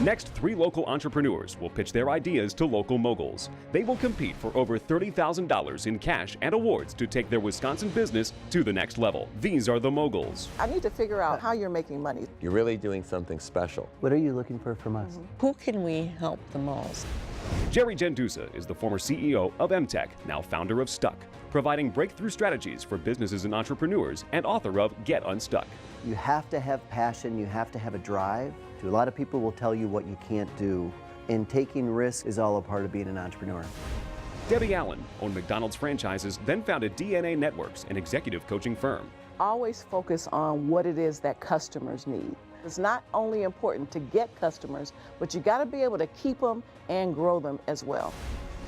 Next, 3 local entrepreneurs will pitch their ideas to local moguls. They will compete for over $30,000 in cash and awards to take their Wisconsin business to the next level. These are the moguls. I need to figure out how you're making money. You're really doing something special. What are you looking for from us? Who can we help the most? Jerry Gendusa is the former CEO of MTech, now founder of Stuck, providing breakthrough strategies for businesses and entrepreneurs, and author of Get Unstuck. You have to have passion, you have to have a drive. A lot of people will tell you what you can't do, and taking risks is all a part of being an entrepreneur. Debbie Allen owned McDonald's franchises, then founded DNA Networks, an executive coaching firm. Always focus on what it is that customers need. It's not only important to get customers, but you got to be able to keep them and grow them as well.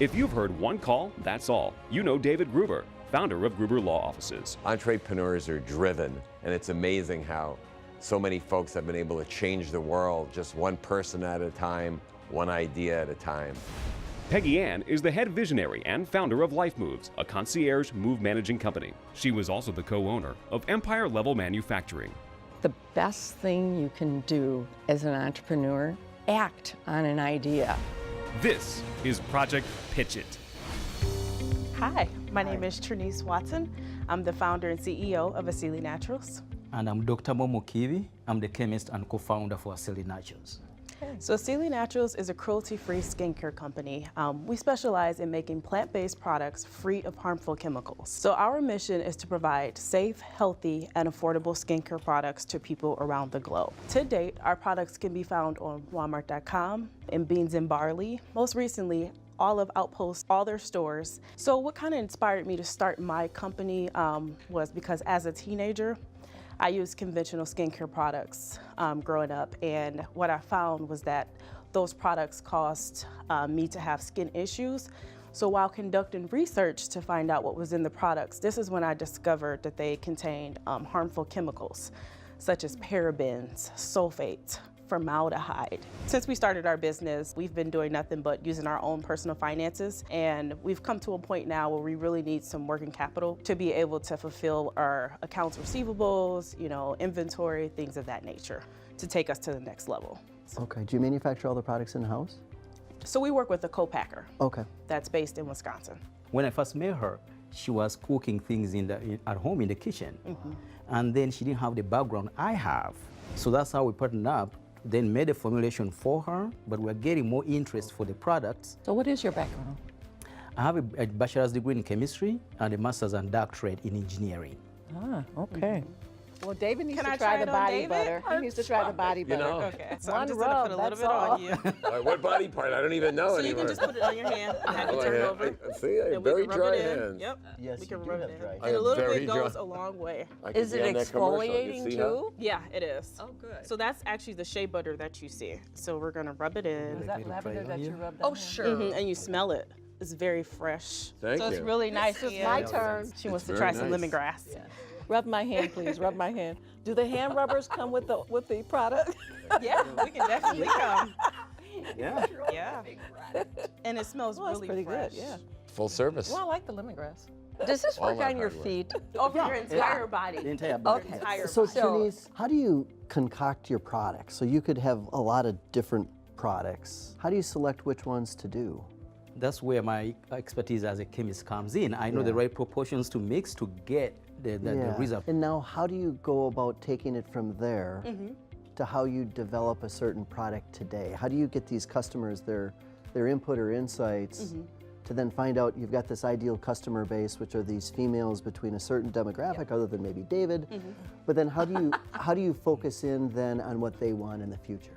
If you've heard one call, that's all. You know David Gruber, founder of Gruber Law Offices. Entrepreneurs are driven, and it's amazing how so many folks have been able to change the world just one person at a time, one idea at a time. Peggy Ann is the head visionary and founder of Life Moves, a concierge move managing company. She was also the co-owner of Empire Level Manufacturing. The best thing you can do as an entrepreneur, act on an idea. This is Project Pitch It. Hi, my name is Trinice Watson. I'm the founder and CEO of Asili Naturals. And I'm Dr. Momo Kivi. I'm the chemist and co-founder for Asili Naturals. So Asili Naturals is a cruelty-free skincare company. We specialize in making plant-based products free of harmful chemicals. So our mission is to provide safe, healthy, and affordable skincare products to people around the globe. To date, our products can be found on Walmart.com, in Beans and Barley. Most recently, Olive Outpost, all their stores. So what kind of inspired me to start my company was because as a teenager, I used conventional skincare products growing up, and what I found was that those products caused me to have skin issues. So while conducting research to find out what was in the products, this is when I discovered that they contained harmful chemicals, such as parabens, sulfates, formaldehyde. Since we started our business, we've been doing nothing but using our own personal finances, and we've come to a point now where we really need some working capital to be able to fulfill our accounts receivables, inventory, things of that nature, to take us to the next level. Okay, do you manufacture all the products in-house? So we work with a co-packer. Okay. That's based in Wisconsin. When I first met her, she was cooking things at home in the kitchen. And then she didn't have the background I have. So that's how we partnered up, then made a formulation for her, but we're getting more interest for the products. So what is your background? I have a bachelor's degree in chemistry and a master's and doctorate in engineering. Ah, okay. Well, David needs Can to I try try the it on body David? butter. He needs to try the body butter. Okay, so One I'm just rub, gonna put a little that's bit all. on you. What body part? I don't even know So anymore. you can just put it on your hand and have it turn over. See, I have And we very can rub dry it in. hands. Yep. Yes, we you can do rub have it dry in. hands. I And a am little very bit goes dry. a long way. I can Is be it on that commercial. You exfoliating see how- too? Yeah, it is. Oh, good. So that's actually the shea butter that you see. So we're gonna rub it in. Is that lavender that you rubbed Oh, on? sure. And you smell it. It's very fresh. Thank So you. it's really nice. It's my turn. She wants to very try some nice. lemongrass. Rub my hand, please. Rub my hand. Do the hand rubbers come with the product? Yeah, we can definitely come. Yeah. Yeah. And it smells Well, that's really pretty fresh. good. Yeah. Full service. Well, I like the lemongrass. Does this All work my on your hard work. feet? Over Yeah. your entire The body. entire body. Okay. Entire So, body. Trinice, how do you concoct your products? So you could have a lot of different products. How do you select which ones to do? That's where my expertise as a chemist comes in. I know the right proportions to mix to get the result. And now, how do you go about taking it from there to how you develop a certain product today? How do you get these customers their input or insights to then find out you've got this ideal customer base, which are these females between a certain demographic, other than maybe David. But then how do you focus in then on what they want in the future?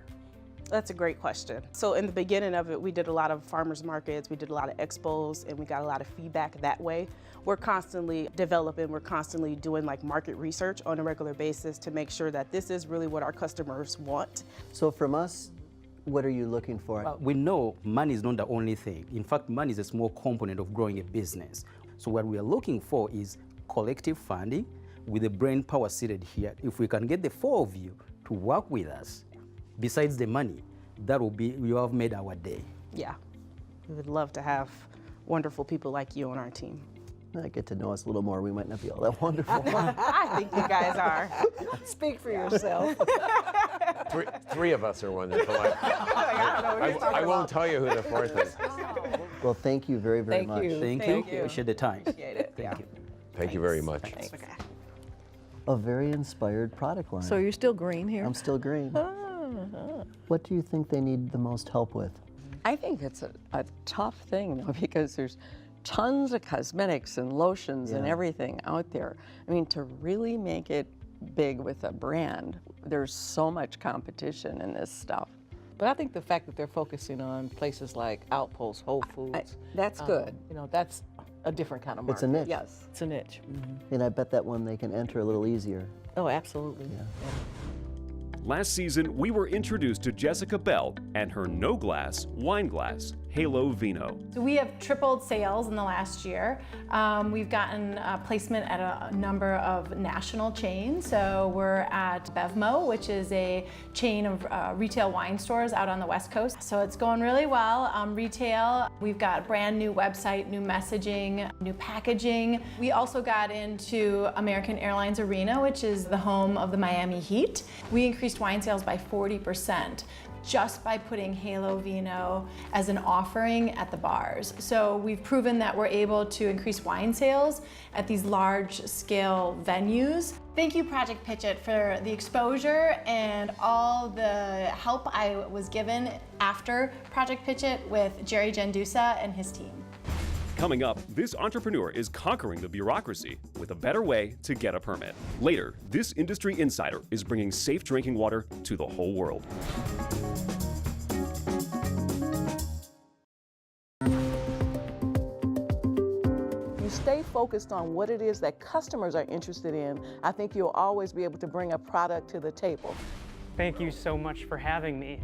That's a great question. So in the beginning of it, we did a lot of farmers markets, we did a lot of expos, and we got a lot of feedback that way. We're constantly developing, we're constantly doing like market research on a regular basis to make sure that this is really what our customers want. So from us, what are you looking for? We know money is not the only thing. In fact, money is a small component of growing a business. So what we are looking for is collective funding with the brain power seated here. If we can get the 4 of you to work with us, besides the money, that will be, you have made our day. Yeah, we would love to have wonderful people like you on our team. Get to know us a little more. We might not be all that wonderful. I think you guys are. Speak for yourself. Three of us are wonderful. I won't tell you who the fourth is. Well, thank you very, very much. Thank you. Appreciate the time. Thank you. Thank you very much. A very inspired product line. So you're still green here? I'm still green. What do you think they need the most help with? I think it's a tough thing, though, because there's tons of cosmetics and lotions and everything out there. I mean, to really make it big with a brand, there's so much competition in this stuff. But I think the fact that they're focusing on places like Outpost, Whole Foods. That's good. You know, that's a different kind of market. It's a niche. Yes. It's a niche. And I bet that one they can enter a little easier. Oh, absolutely. Last season, we were introduced to Jessica Bell and her no-glass wine glass, Halo Vino. So we have tripled sales in the last year. We've gotten placement at a number of national chains. So we're at Bevmo, which is a chain of retail wine stores out on the West Coast. So it's going really well. Retail, we've got a brand new website, new messaging, new packaging. We also got into American Airlines Arena, which is the home of the Miami Heat. We increased wine sales by 40%. Just by putting Halo Vino as an offering at the bars. So we've proven that we're able to increase wine sales at these large scale venues. Thank you, Project Pitch It, for the exposure and all the help I was given after Project Pitch It with Jerry Gendusa and his team. Coming up, this entrepreneur is conquering the bureaucracy with a better way to get a permit. Later, this industry insider is bringing safe drinking water to the whole world. Stay focused on what it is that customers are interested in. I think you'll always be able to bring a product to the table. Thank you so much for having me.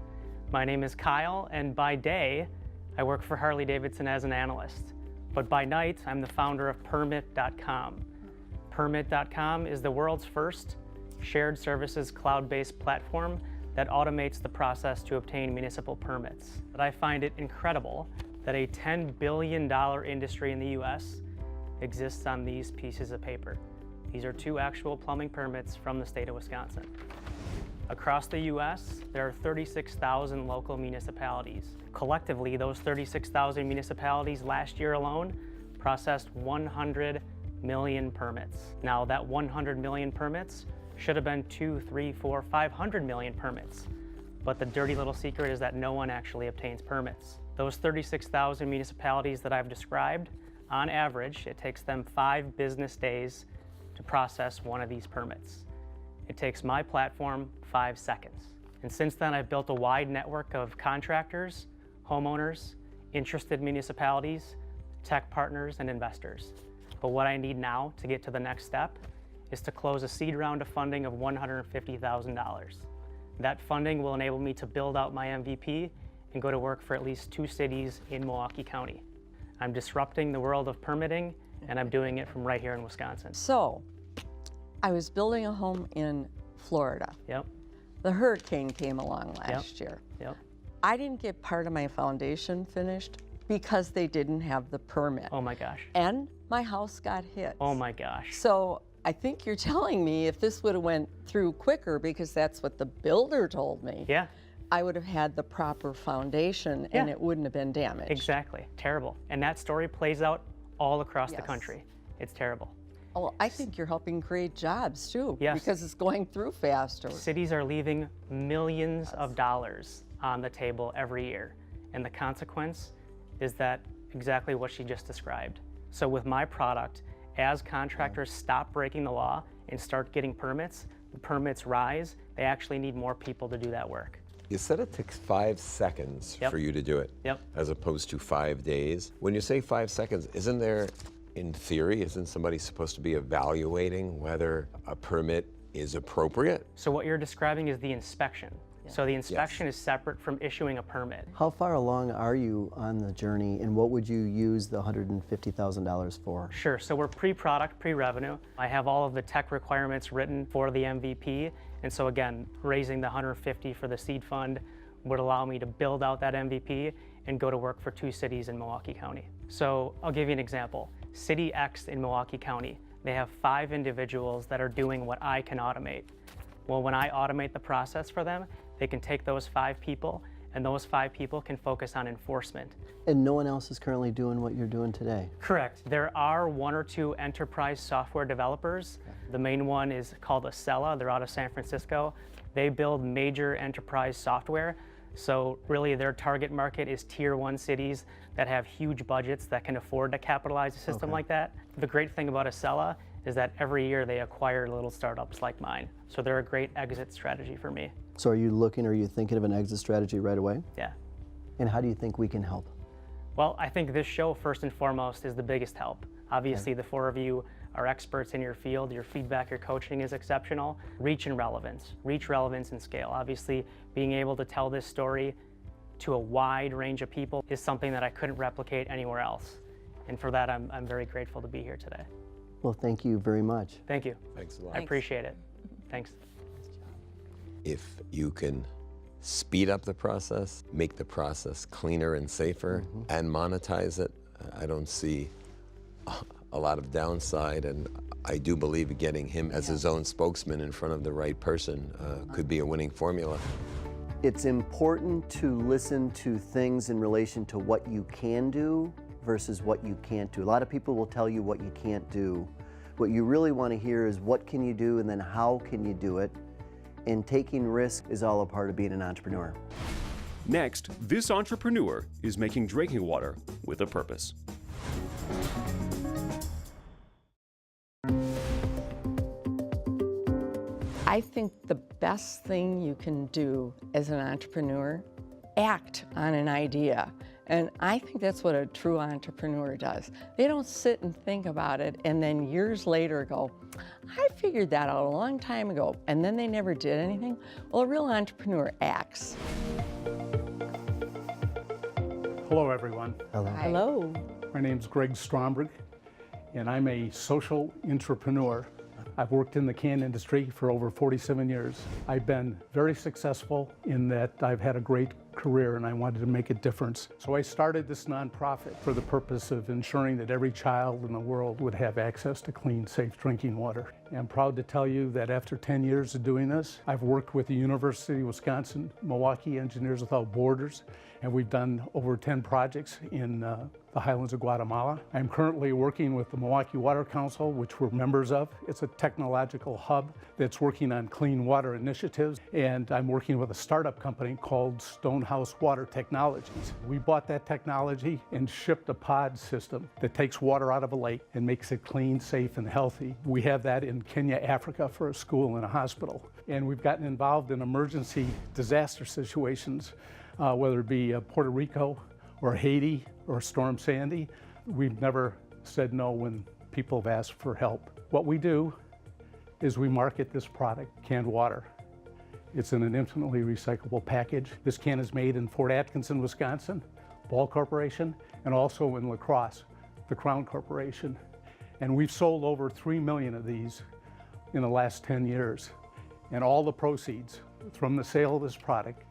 My name is Kyle, and by day, I work for Harley-Davidson as an analyst. But by night, I'm the founder of Permit.com. Permit.com is the world's first shared services cloud-based platform that automates the process to obtain municipal permits. But I find it incredible that a $10 billion industry in the US exists on these pieces of paper. These are 2 actual plumbing permits from the state of Wisconsin. Across the US, there are 36,000 local municipalities. Collectively, those 36,000 municipalities last year alone processed 100 million permits. Now, that 100 million permits should have been 2, 3, 4, 500 million permits. But the dirty little secret is that no one actually obtains permits. Those 36,000 municipalities that I've described, on average, it takes them 5 business days to process one of these permits. It takes my platform 5 seconds. And since then, I've built a wide network of contractors, homeowners, interested municipalities, tech partners, and investors. But what I need now to get to the next step is to close a seed round of funding of $150,000. That funding will enable me to build out my MVP and go to work for at least 2 cities in Milwaukee County. I'm disrupting the world of permitting, and I'm doing it from right here in Wisconsin. So, I was building a home in Florida. Yep. The hurricane came along last year. Yep. I didn't get part of my foundation finished because they didn't have the permit. Oh my gosh. And my house got hit. Oh my gosh. So I think you're telling me if this would have went through quicker, because that's what the builder told me, Yeah. I would have had the proper foundation and Yeah. it wouldn't have been damaged. Exactly. Terrible. And that story plays out all across the Yes. country. It's terrible. Well, I think you're helping create jobs too, Yes. because it's going through faster. Cities are leaving millions of dollars on the table every year. And the consequence is that exactly what she just described. So with my product, as contractors stop breaking the law and start getting permits, the permits rise. They actually need more people to do that work. You said it takes 5 seconds Yep. for you to do it, Yep. as opposed to 5 days. When you say 5 seconds, isn't there, in theory, isn't somebody supposed to be evaluating whether a permit is appropriate? So what you're describing is the inspection. So the inspection is separate from issuing a permit. How far along are you on the journey, and what would you use the $150,000 for? Sure, so we're pre-product, pre-revenue. I have all of the tech requirements written for the MVP, and so again, raising the $150 for the seed fund would allow me to build out that MVP and go to work for 2 cities in Milwaukee County. So I'll give you an example. City X in Milwaukee County, they have 5 individuals that are doing what I can automate. Well, when I automate the process for them, They can take those 5 people, and those 5 people can focus on enforcement. And no one else is currently doing what you're doing today? Correct. There are 1 or 2 enterprise software developers. The main one is called Acela. They're out of San Francisco. They build major enterprise software. So really their target market is tier 1 cities that have huge budgets that can afford to capitalize a system like that. The great thing about Acela is that every year they acquire little startups like mine. So they're a great exit strategy for me. So are you thinking of an exit strategy right away? Yeah. And how do you think we can help? Well, I think this show, first and foremost, is the biggest help. Obviously, the 4 of you are experts in your field. Your feedback, your coaching is exceptional. Reach and relevance. Reach, relevance, and scale. Obviously, being able to tell this story to a wide range of people is something that I couldn't replicate anywhere else. And for that, I'm very grateful to be here today. Well, thank you very much. Thank you. Thanks a lot. I appreciate it. Thanks. If you can speed up the process, make the process cleaner and safer, and monetize it, I don't see a lot of downside. And I do believe getting him as his own spokesman in front of the right person could be a winning formula. It's important to listen to things in relation to what you can do versus what you can't do. A lot of people will tell you what you can't do. What you really want to hear is what can you do and then how can you do it. And taking risk is all a part of being an entrepreneur. Next, this entrepreneur is making drinking water with a purpose. I think the best thing you can do as an entrepreneur, act on an idea. And I think that's what a true entrepreneur does. They don't sit and think about it and then years later go, I figured that out a long time ago, and then they never did anything. Well, a real entrepreneur acts. Hello, everyone. Hello. Hello. My name's Greg Stromberg, and I'm a social entrepreneur. I've worked in the can industry for over 47 years. I've been very successful in that I've had a great career and I wanted to make a difference. So I started this nonprofit for the purpose of ensuring that every child in the world would have access to clean, safe drinking water. I'm proud to tell you that after 10 years of doing this, I've worked with the University of Wisconsin, Milwaukee Engineers Without Borders, and we've done over 10 projects in the highlands of Guatemala. I'm currently working with the Milwaukee Water Council, which we're members of. It's a technological hub that's working on clean water initiatives, and I'm working with a startup company called Stonehouse Water Technologies. We bought that technology and shipped a pod system that takes water out of a lake and makes it clean, safe, and healthy. We have that in Kenya, Africa for a school and a hospital. And we've gotten involved in emergency disaster situations, whether it be Puerto Rico or Haiti or Storm Sandy. We've never said no when people have asked for help. What we do is we market this product, canned water. It's in an infinitely recyclable package. This can is made in Fort Atkinson, Wisconsin, Ball Corporation, and also in La Crosse, the Crown Corporation. And we've sold over 3 million of these in the last 10 years. And all the proceeds from the sale of this product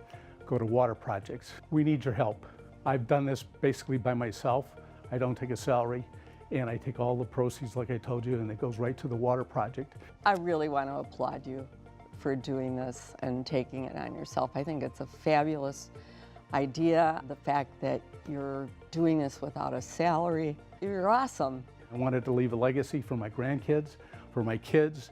go to water projects. We need your help. I've done this basically by myself. I don't take a salary, and I take all the proceeds, like I told you, and it goes right to the water project. I really want to applaud you for doing this and taking it on yourself. I think it's a fabulous idea. The fact that you're doing this without a salary, you're awesome. I wanted to leave a legacy for my grandkids, for my kids,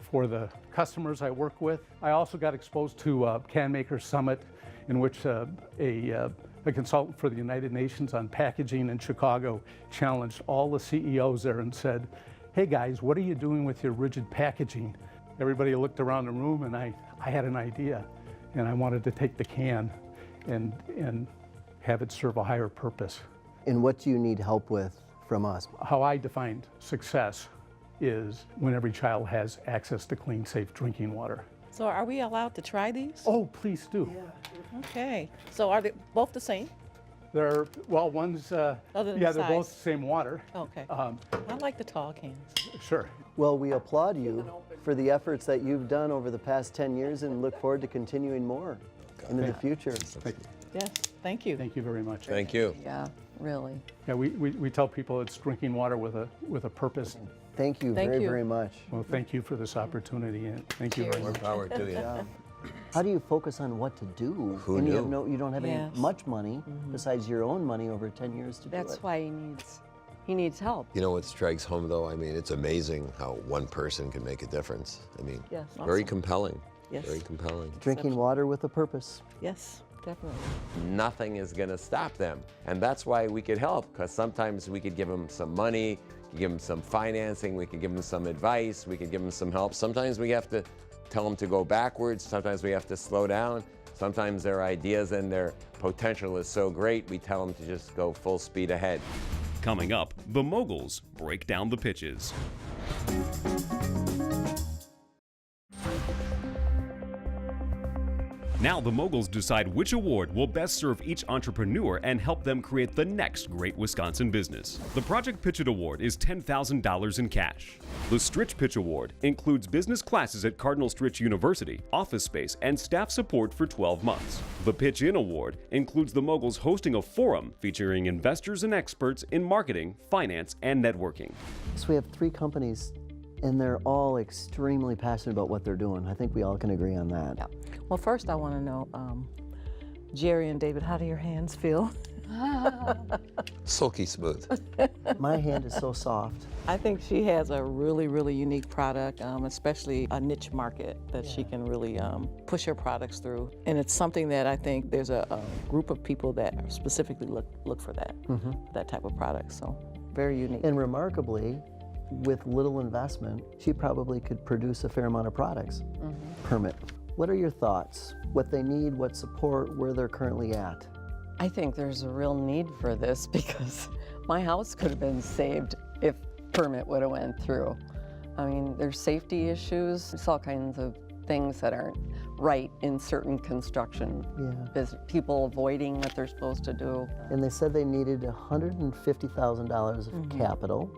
for the customers I work with. I also got exposed to Can Maker Summit, in which a consultant for the United Nations on packaging in Chicago challenged all the CEOs there and said, hey guys, what are you doing with your rigid packaging? Everybody looked around the room and I had an idea, and I wanted to take the can and have it serve a higher purpose. And what do you need help with from us? How I defined success is when every child has access to clean, safe drinking water. So are we allowed to try these? Oh, please do. Yeah. Okay. So are they both the same? They're, well, one's, Other than yeah, the they're both size. the same water. Okay. I like the tall cans. Sure. Well, we applaud you for the efforts that you've done over the past 10 years and look forward to continuing more into the future. Yes. Thank you. Thank you very much. Thank you. Yeah, really. Yeah, we tell people it's drinking water with a purpose. Thank you very, very much. Well, thank you for this opportunity, and thank you very More much. power to you. Yeah. How do you focus on what to do? Who and knew? You don't have Yes. any much money besides your own money over 10 years to do it. That's why he needs help. You know what strikes home though? I mean, it's amazing how one person can make a difference. I mean, Yes. very compelling. Yes. Very compelling. Drinking water with a purpose. Yes. Definitely. Nothing is going to stop them. And that's why we could help, because sometimes we could give them some money, give them some financing, we could give them some advice, we could give them some help. Sometimes we have to tell them to go backwards, sometimes we have to slow down. Sometimes their ideas and their potential is so great, we tell them to just go full speed ahead. Coming up, the moguls break down the pitches. Now the moguls decide which award will best serve each entrepreneur and help them create the next great Wisconsin business. The Project Pitch It Award is $10,000 in cash. The Stritch Pitch Award includes business classes at Cardinal Stritch University, office space, and staff support for 12 months. The Pitch In Award includes the moguls hosting a forum featuring investors and experts in marketing, finance, and networking. So we have 3 companies, and they're all extremely passionate about what they're doing. I think we all can agree on that. Yeah. Well, first I want to know, Jerry and David, how do your hands feel? Silky smooth. My hand is so soft. I think she has a really, really unique product, especially a niche market that she can really push her products through. And it's something that I think there's a group of people that specifically look for that type of product. So very unique. And remarkably, with little investment, she probably could produce a fair amount of products. Permit. What are your thoughts? What they need, what support, where they're currently at? I think there's a real need for this because my house could have been saved if permit would have went through. I mean, there's safety issues. There's all kinds of things that aren't right in certain construction. There's people avoiding what they're supposed to do. And they said they needed $150,000 of capital.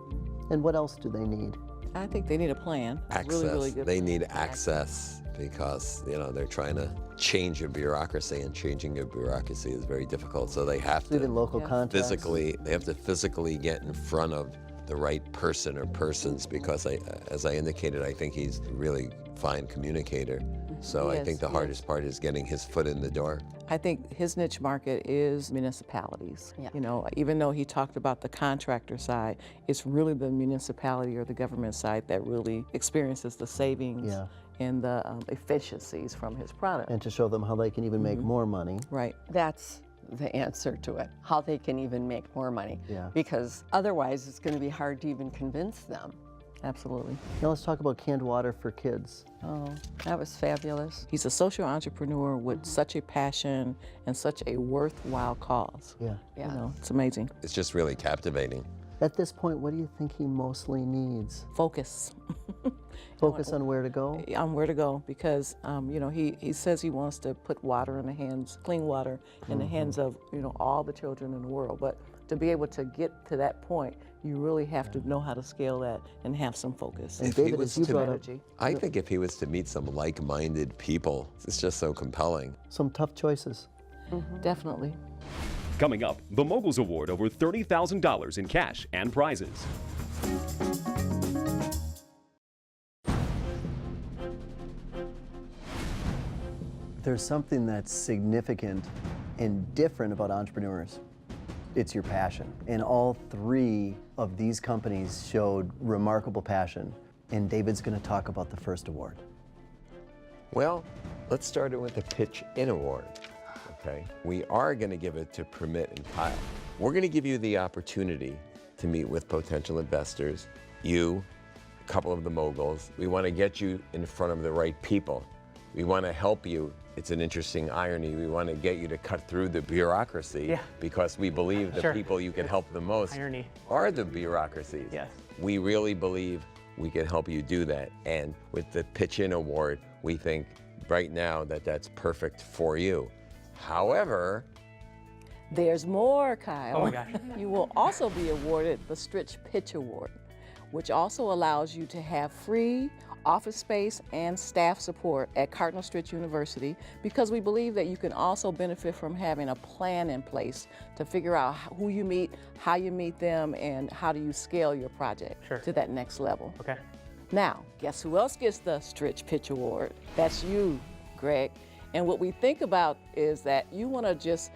And what else do they need? I think they need a plan. Access. Really, really good They plan. need access because, you know, they're trying to change a bureaucracy, and changing a bureaucracy is very difficult. So they have to Even local contacts. physically get in front of the right person or persons, because as I indicated, I think he's a really fine communicator. So I think the hardest part is getting his foot in the door. I think his niche market is municipalities. Yeah. You know, even though he talked about the contractor side, it's really the municipality or the government side that really experiences the savings and the efficiencies from his product. And to show them how they can even make more money. Right. That's the answer to it, how they can even make more money. Yeah. Because otherwise it's going to be hard to even convince them. Absolutely. Now let's talk about canned water for kids. Oh, that was fabulous. He's a social entrepreneur with such a passion and such a worthwhile cause. Yeah. Yeah. You know, it's amazing. It's just really captivating. At this point, what do you think he mostly needs? Focus. Focus on where to go? On where to go, because you know, he says he wants to put water in the hands, clean water in the hands of, you know, all the children in the world. But to be able to get to that point, you really have to know how to scale that and have some focus. And If he David, was as you to- brought up Strategy. I think if he was to meet some like-minded people, it's just so compelling. some tough choices. Definitely. Coming up, the Moguls Award over $30,000 in cash and prizes. There's something that's significant and different about entrepreneurs. It's your passion. And all 3 of these companies showed remarkable passion. And David's going to talk about the first award. Well, let's start it with the Pitch In Award, okay? We are going to give it to Permit and Kyle. We're going to give you the opportunity to meet with potential investors, you, a couple of the moguls. We want to get you in front of the right people. We want to help you. It's an interesting irony. We want to get you to cut through the bureaucracy because we believe the people you can help the most Irony. are the bureaucracies. Yes. We really believe we can help you do that. And with the Pitch In Award, we think right now that that's perfect for you. However, There's more, Kyle. Oh my gosh. You will also be awarded the Stritch Pitch Award, which also allows you to have free office space and staff support at Cardinal Stritch University, because we believe that you can also benefit from having a plan in place to figure out who you meet, how you meet them, and how do you scale your project to that next level. Okay. Now, guess who else gets the Stritch Pitch Award? That's you, Greg. And what we think about is that you want to just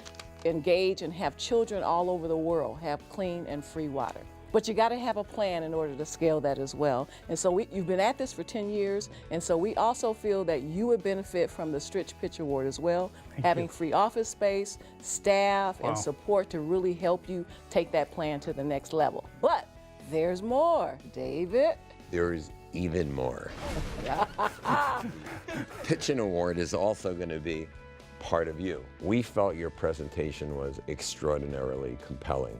engage and have children all over the world have clean and free water. But you got to have a plan in order to scale that as well. And so you've been at this for 10 years, and so we also feel that you would benefit from the Stritch Pitch Award as well, having free office space, staff, and support to really help you take that plan to the next level. But there's more, David. There's even more. Pitching Award is also going to be part of you. We felt your presentation was extraordinarily compelling.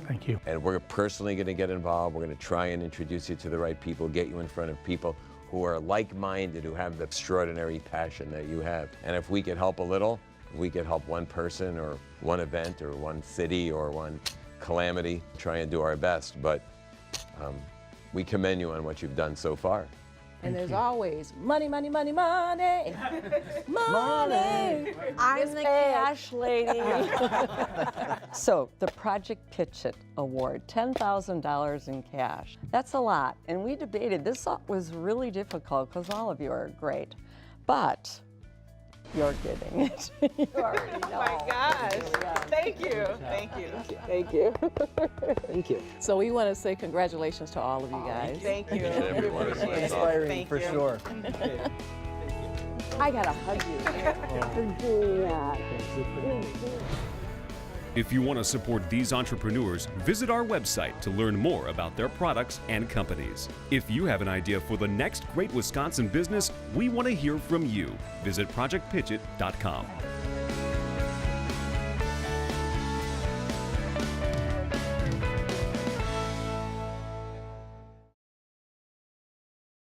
Thank you. And we're personally going to get involved. We're going to try and introduce you to the right people, get you in front of people who are like-minded, who have the extraordinary passion that you have. And if we could help a little, if we could help one person or one event or one city or one calamity, try and do our best. But we commend you on what you've done so far. And there's always money, money, money, money, money. I'm the cash lady. So the Project Pitch It Award, $10,000 in cash. That's a lot. And we debated, this was really difficult because all of you are great. But you're getting it. You already know. Oh my gosh. Thank you. Thank you. Thank you. Thank you. So we want to say congratulations to all of you guys. Thank you. Inspiring for sure. I gotta hug you for doing that. If you want to support these entrepreneurs, visit our website to learn more about their products and companies. If you have an idea for the next great Wisconsin business, we want to hear from you. Visit projectpitchit.com.